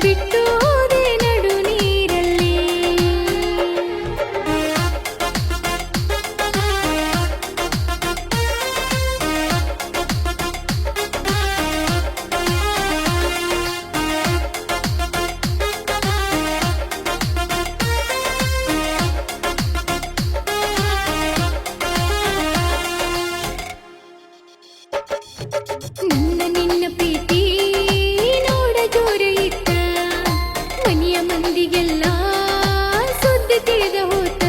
ಬಿಟ್ಟು ಹೋದೆ ನಡು ನೀರಲ್ಲಿ. ನನ್ನ ನಿನ್ನ ಪ್ರೀತಿ ನೋಡ ಜೋರ ಇತ್ತ, ಮನೆಯ ಮಂದಿಗೆಲ್ಲ ಸುದ್ದಿ ತಿಳಿದ ಹೋತ.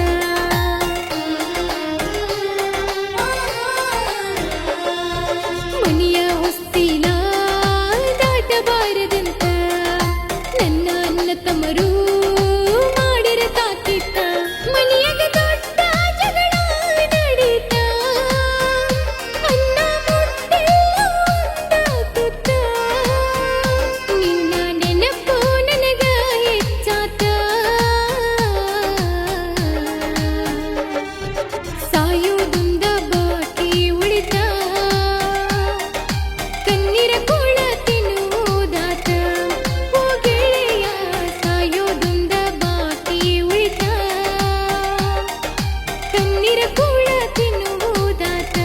ಮನೆಯ ಹೊಸ್ತಿಲ ದಾಟಬಾರದಂತ ನನ್ನ ಅಣ್ಣ ತಮ್ಮರು ಮಾಡಿರ ತಾಕಿತ್ತ. ಮನೆಯಾಗ ದೊಡ್ಡ ಜಗಳ ನಡೀತ, ಅನ್ನ ಮುಟ್ಟೆಲ್ಲ ಒಂದಾಗುತ್ತ. ನಿನ್ನ ನೆನಪು ನನಗ ಹೆಚ್ಚಾತ, ಸಾಯೋದೊಂದ ಬಾಕಿ ಉಳಿತ. ಕಣ್ಣೀರ ಕೂಳ ತಿನ್ನುವುದಾತ, ಓ ಗೆಳೆಯ ಸಾಯೋದೊಂದ ಬಾಕಿ ಉಳಿತ. ಕಣ್ಣೀರ ಕೂಳ ತಿನ್ನುವುದಾತ.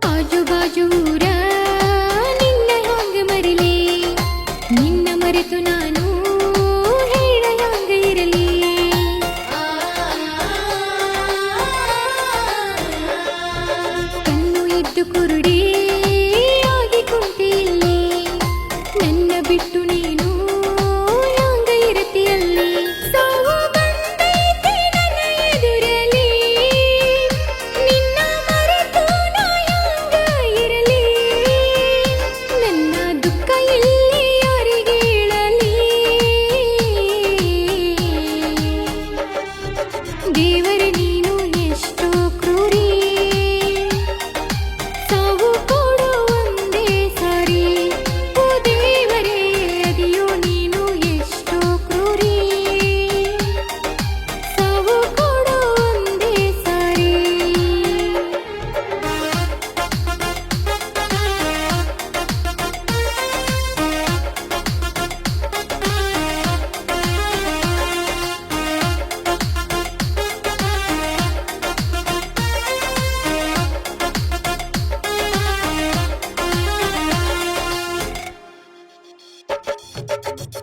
ಆಜು ಬಾಜು ಊರ ನಿನ್ನ ಹ್ಯಾಂಗ ಮರಿಲಿ, ನಿನ್ನ ಮರೆತು ನಾನು ಹೇಳ ಹ್ಯಾಂಗ ಇರಲಿ. ಕಣ್ಣು ಇದ್ದು ಕುರುಡಿ ಆಗಿ ಕುಂತಿಲ್ಲಿ, ನನ್ನ ಬಿಟ್ಟು ನೀನು ಹ್ಯಾಂಗ ಇರತಿಯಲ್ಲಿ. ಸಾವು ಬಂದೈತಿ ನನ್ನ ಎದುರಲಿ, ನಿನ್ನ ಮರೆತು ನಾ ಹ್ಯಾಂಗ ಇರಲಿ. ನನ್ನ ದುಃಖ ಇಲ್ಲಿ ಯಾರಿಗೆ ಹೇಳಲಿ. ದೇವರ ನೀನು ಎಷ್ಟೋ ಕ್ರೂರಿ, ಸಾವು ಕೊಡು ಒಂದೇ ಸಾರಿ. ಓ ದೇವರೇ ಅದಿಯೋ ನೀನು ಎಷ್ಟೋ ಕ್ರೂರಿ, ಸಾವು ಕೊಡು ಒಂದೇ ಸಾರಿ.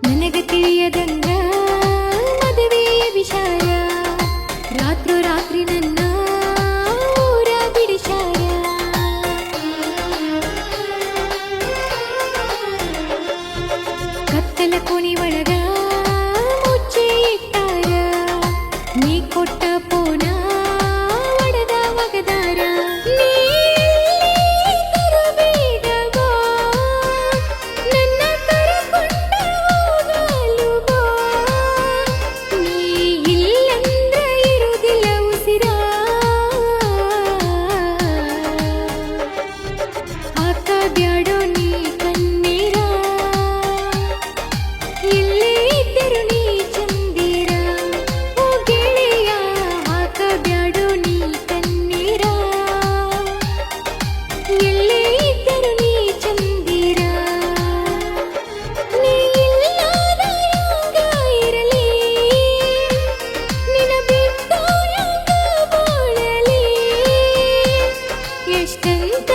ನನಗ ತಿಳಿಯದಂಗ ಮದುವೆಯ ವಿಚಾರ, ರಾತ್ರೋ ರಾತ್ರಿ ನನ್ನ ಊರ ಬಿಡಿಸಾರ. ಕತ್ತಲ ಕೋಣಿ ಒಳಗ ಮುಚ್ಚಿ ಇಟ್ಟಾರ, ನೀ ಕೊಟ್ಟ ಪೋನ ಒಡೆದ ಒಗದಾರ. ನೀ ಬೇಗ ಬಾ, ನನ್ನ ಕರಕೊಂಡ ಹೋಗಲು ಬಾ. ನೀ ಇಲ್ಲಂದ್ರ ಇರುವುದಿಲ್ಲ ಉಸಿರ, ಹಾಕ ಬ್ಯಾಡೋ ನೀ ಕಣ್ಣೀರ. ಇಲ್ಲೇ ಇದ್ದರು ನೀ ಚಂದಿರ, ಓ ಗೆಳೆಯ ಹಾಕ ಬ್ಯಾಡೋ ನೀ ಕಣ್ಣೀರ. ಎಲ್ಲೇ ಇದ್ದರು ನೀ ಚಂದಿರ, ನೀ ಇಲ್ಲದ ಹ್ಯಾಂಗ ಇರಲಿ. ನಿನ್ನ ಬಿಟ್ಟು ಹ್ಯಾಂಗ ಬಾಳಲಿ. ಎಷ್ಟಂತ